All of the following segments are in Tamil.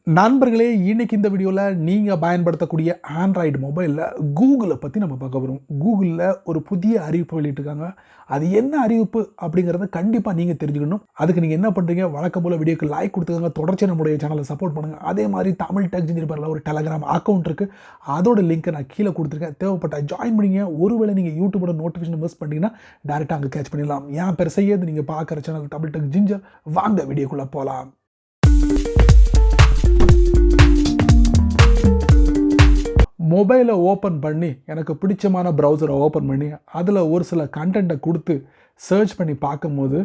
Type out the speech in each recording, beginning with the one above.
நண்பர்களே, இன்னைக்கு இந்த வீடியோவில் நீங்கள் பயன்படுத்தக்கூடிய ஆண்ட்ராய்டு மொபைலில் கூகுளை பற்றி நம்ம பார்க்க போகிறோம். கூகுளில் ஒரு புதிய அறிவிப்பு வெளியிட்டிருக்காங்க. அது என்ன அறிவிப்பு அப்படிங்கிறத கண்டிப்பாக நீங்கள் தெரிஞ்சுக்கணும். அதுக்கு நீங்கள் என்ன பண்ணுறீங்க, வழக்கம் போல் வீடியோக்கு லைக் கொடுத்துக்கோங்க, தொடர்ச்சி நம்முடைய சேனலை சப்போர்ட் பண்ணுங்கள். அதே மாதிரி தமிழ் டெக் ஜிஞ்சர் பேரில் ஒரு டெலகிராம் அக்கௌண்ட் இருக்குது, அதோட லிங்க்கை நான் கீழே கொடுத்துருக்கேன். தேவைப்பட்ட ஜாயின் பண்ணிங்க. ஒருவேளை நீங்கள் யூடியூபோட நோட்டிஃபிகேஷன் மிஸ் பண்ணிங்கன்னா டேரெக்டாக அங்கே கேட்ச் பண்ணிடலாம். ஏன் பெரு செய்யாது, நீங்கள் பார்க்குற சேனல் தமிழ் டெக் ஜிஞ்சர். வாங்க வீடியோக்குள்ளே போகலாம். மொபைலை ஓப்பன் பண்ணி எனக்கு பிடிச்சமான ப்ரௌசரை ஓப்பன் பண்ணி அதில் ஒரு சில கண்டென்ட்டை கொடுத்து சர்ச் பண்ணி பார்க்கும்போது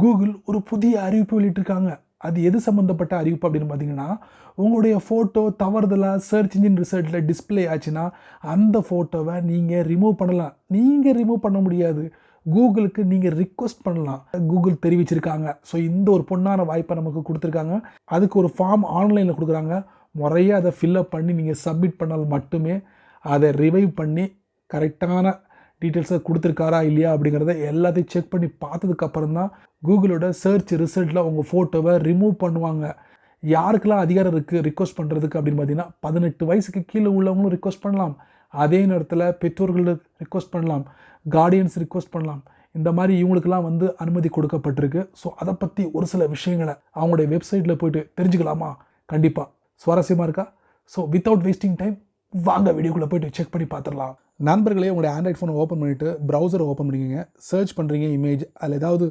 கூகுள் ஒரு புதிய அறிவிப்பு வெளியிட்டிருக்காங்க. அது எது சம்மந்தப்பட்ட அறிவிப்பு அப்படின்னு பார்த்தீங்கன்னா, உங்களுடைய ஃபோட்டோ தவறுதலாக சர்ச் இன்ஜின் ரிசல்ட்டில் டிஸ்பிளே ஆச்சுன்னா அந்த ஃபோட்டோவை நீங்கள் ரிமூவ் பண்ணலாம். நீங்கள் ரிமூவ் பண்ண முடியாது, கூகுளுக்கு நீங்கள் ரிக்வெஸ்ட் பண்ணலாம். கூகுள் தெரிவிச்சிருக்காங்க. ஸோ இந்த ஒரு பொண்ணான வாய்ப்பை நமக்கு கொடுத்துருக்காங்க. அதுக்கு ஒரு ஃபார்ம் ஆன்லைனில் கொடுக்குறாங்க. முறையாக அதை ஃபில்அப் பண்ணி நீங்கள் சப்மிட் பண்ணால் மட்டுமே அதை ரிவைவ் பண்ணி கரெக்டான டீட்டெயில்ஸை கொடுத்துருக்காரா இல்லையா அப்படிங்கிறத எல்லாத்தையும் செக் பண்ணி பார்த்ததுக்கப்புறம் தான் கூகுளோட சர்ச் ரிசல்ட்டில் உங்கள் ஃபோட்டோவை ரிமூவ் பண்ணுவாங்க. யாருக்கெல்லாம் அதிகாரம் இருக்குது ரிக்வெஸ்ட் பண்ணுறதுக்கு அப்படின்னு பார்த்தீங்கன்னா, 18 வயசுக்கு கீழே உள்ளவங்களும் ரிக்வெஸ்ட் பண்ணலாம். அதே நேரத்தில் பெற்றோர்கள் ரிக்வெஸ்ட் பண்ணலாம், கார்டியன்ஸ் ரிக்வெஸ்ட் பண்ணலாம். இந்த மாதிரி இவங்களுக்கெல்லாம் அனுமதி கொடுக்கப்பட்டிருக்கு. ஸோ அதை பற்றி ஒரு சில விஷயங்களை அவங்களுடைய வெப்சைட்டில் போய்ட்டு தெரிஞ்சுக்கலாமா? கண்டிப்பாக சுவாரஸ்யமாக இருக்கா? ஸோ வித்தவுட் வேஸ்டிங் டைம் வாங்க வீடியோக்குள்ளே போய்ட்டு செக் பண்ணி பார்த்துடலாம். நண்பர்களே, உங்களுடைய ஆண்ட்ராய்ட் ஃபோனை ஓப்பன் பண்ணிவிட்டு ப்ரௌசரை ஓப்பன் பண்ணிக்கோங்க. சர்ச் பண்ணுறீங்க இமேஜ், அதில் ஏதாவது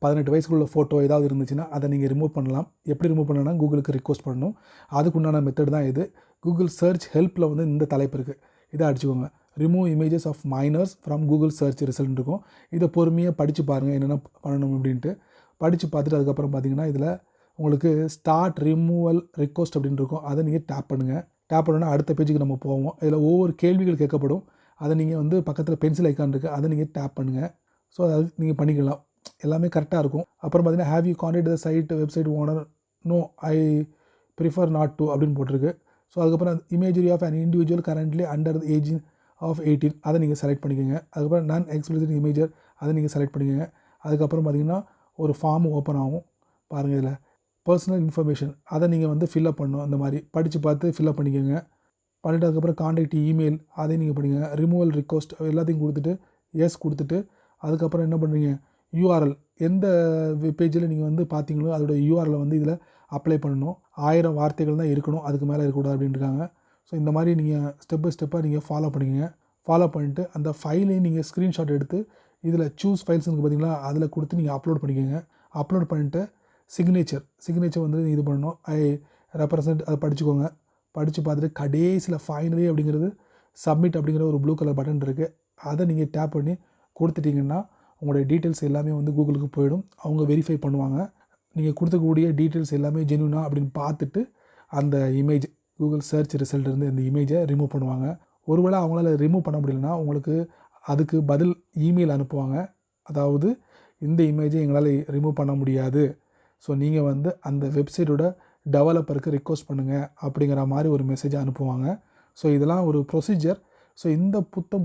18 வயசுக்குள்ள ஃபோட்டோ ஏதாவது இருந்துச்சுன்னா அதை நீங்கள் ரிமூவ் பண்ணலாம். எப்படி ரிமூவ் பண்ணணும்னா, கூகுளுக்கு ரிக்வெஸ்ட் பண்ணணும். அதுக்குண்டான மெத்தட் தான் இது. கூகுள் சர்ச் ஹெல்ப்பில் இந்த தலைப்பு இருக்குது, இதை அடிச்சுக்கோங்க. Remove images of minors from Google search result இருக்கும். இதை பொறுமையாக படித்து பாருங்கள் என்னென்ன பண்ணணும் அப்படின்ட்டு. படித்து பார்த்துட்டு அதுக்கப்புறம் பார்த்தீங்கன்னா, இதில் உங்களுக்கு ஸ்டார்ட் ரிமூவல் ரிக்வெஸ்ட் அப்படின்னு இருக்கும். அதை நீங்கள் டேப் பண்ணுங்கள். டேப் பண்ணோன்னா அடுத்த பேஜுக்கு நம்ம போவோம். இதில் ஒவ்வொரு கேள்விகள் கேட்கப்படும். அதை நீங்கள் பக்கத்தில் பென்சில் ஐக்கான் இருக்குது, அதை நீங்கள் டேப் பண்ணுங்கள். ஸோ அது நீங்கள் பண்ணிக்கலாம். எல்லாமே கரெக்டாக இருக்கும். அப்புறம் பார்த்தீங்கன்னா, have you contact the site website owner? No, I prefer not to அப்படின்னு போட்டிருக்கு. ஸோ அதுக்கப்புறம் imagery of an individual currently under the age of 18 அதை நீங்கள் செலக்ட் பண்ணிக்கோங்க. அதுக்கப்புறம் நான் எக்ஸ்பிளிசிட் இமேஜர் அதை நீங்கள் செலக்ட் பண்ணிக்கோங்க. அதுக்கப்புறம் பார்த்தீங்கன்னா, ஒரு ஃபார்ம் ஓப்பன் ஆகும் பாருங்கள். இதில் பர்சனல் இன்ஃபர்மேஷன் அதை நீங்கள் ஃபில்அப் பண்ணணும். அந்த மாதிரி படித்து பார்த்து ஃபில்அப் பண்ணிக்கோங்க. பண்ணிட்டு அதுக்கப்புறம் கான்டாக்ட் இமெயில் அதையும் நீங்கள் பண்ணிக்கோங்க. ரிமூவல் ரிக்வெஸ்ட் எல்லாத்தையும் கொடுத்துட்டு எஸ் கொடுத்துட்டு அதுக்கப்புறம் என்ன பண்ணுறீங்க, யூஆர்எல் எந்த பேஜில் நீங்கள் பார்த்தீங்களோ அதோட யூஆர்எல் இதில் அப்ளை பண்ணணும். 1000 வார்த்தைகள் தான் இருக்கணும், அதுக்கு மேலே இருக்கக்கூடாது அப்படின்ட்டுருக்காங்க. ஸோ இந்த மாதிரி நீங்கள் ஸ்டெப் பை ஸ்டெப்பாக நீங்கள் ஃபாலோ பண்ணிக்கோங்க. ஃபாலோ பண்ணிவிட்டு அந்த ஃபைலையும் நீங்கள் ஸ்க்ரீன்ஷாட் எடுத்து இதில் சூஸ் ஃபைல்ஸ்னு பார்த்தீங்களா, அதில் கொடுத்து நீங்கள் அப்லோட் பண்ணிக்கோங்க. அப்லோட் பண்ணிவிட்டு சிக்னேச்சர் இது பண்ணணும். ஐ ரெப்ரசன்ட் அதை படிச்சுக்கோங்க. படித்து பார்த்துட்டு கடைசியில் ஃபைனலி அப்படிங்கிறது சப்மிட் அப்படிங்கிற ஒரு ப்ளூ கலர் பட்டன் இருக்குது. அதை நீங்கள் டேப் பண்ணி கொடுத்துட்டிங்கன்னா உங்களுடைய டீட்டெயில்ஸ் எல்லாமே கூகுளுக்கு போயிடும். அவங்க வெரிஃபை பண்ணுவாங்க. நீங்கள் கொடுக்கக்கூடிய டீட்டெயில்ஸ் எல்லாமே ஜென்யூனா அப்படின்னு பார்த்துட்டு அந்த இமேஜ் கூகுள் சர்ச் ரிசல்ட்லேருந்து இந்த இமேஜை ரிமூவ் பண்ணுவாங்க. ஒருவேளை அவங்களால ரிமூவ் பண்ண முடியலன்னா உங்களுக்கு அதுக்கு பதில் இமெயில் அனுப்புவாங்க. அதாவது இந்த இமேஜை எங்களால் ரிமூவ் பண்ண முடியாது, ஸோ நீங்கள் அந்த வெப்சைட்டோட டெவலப்பருக்கு ரிக்வெஸ்ட் பண்ணுங்கள் அப்படிங்கிற மாதிரி ஒரு மெசேஜை அனுப்புவாங்க. ஸோ இதெல்லாம் ஒரு ப்ரொசீஜர். ஸோ இந்த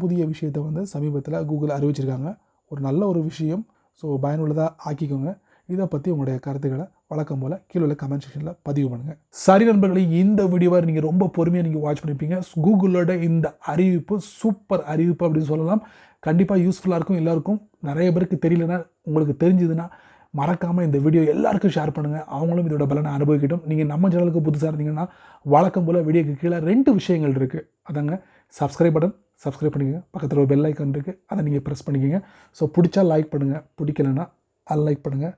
புதிய விஷயத்தை சமீபத்தில் கூகுள் அறிவிச்சிருக்காங்க. ஒரு நல்ல ஒரு விஷயம். ஸோ பயனுள்ளதாக ஆக்கிக்கோங்க. இதை பற்றி உங்களுடைய கருத்துக்களை வழக்கம் போல் கீழே உள்ள கமெண்ட் செக்ஷனில் பதிவு பண்ணுங்கள். சரி நண்பர்களே, இந்த வீடியோவை நீங்கள் ரொம்ப பொறுமையாக நீங்கள் வாட்ச் பண்ணியிருப்பீங்க. கூகுளோட இந்த அறிவிப்பு சூப்பர் அறிவிப்பு அப்படின்னு சொல்லலாம். கண்டிப்பாக யூஸ்ஃபுல்லாக இருக்கும். எல்லாருக்கும் நிறைய பேருக்கு தெரியலனா, உங்களுக்கு தெரிஞ்சதுன்னா மறக்காமல் இந்த வீடியோ எல்லாருக்கும் ஷேர் பண்ணுங்கள். அவங்களும் இதோட பலனை அனுபவிக்கட்டும். நீங்கள் நம்ம சேனலுக்கு புதுசாக இருந்தீங்கன்னா வழக்கம் போல் வீடியோக்கு கீழே 2 விஷயங்கள் இருக்குது. அதாங்க சப்ஸ்கிரைப் பட்டன், சப்ஸ்கிரைப் பண்ணிக்கோங்க. பக்கத்தில் ஒரு பெல் ஐக்கான் இருக்குது, அதை நீங்கள் ப்ரெஸ் பண்ணிக்கோங்க. ஸோ பிடிச்சா லைக் பண்ணுங்கள், பிடிக்கலைன்னா அன்லைக் பண்ணுங்கள்.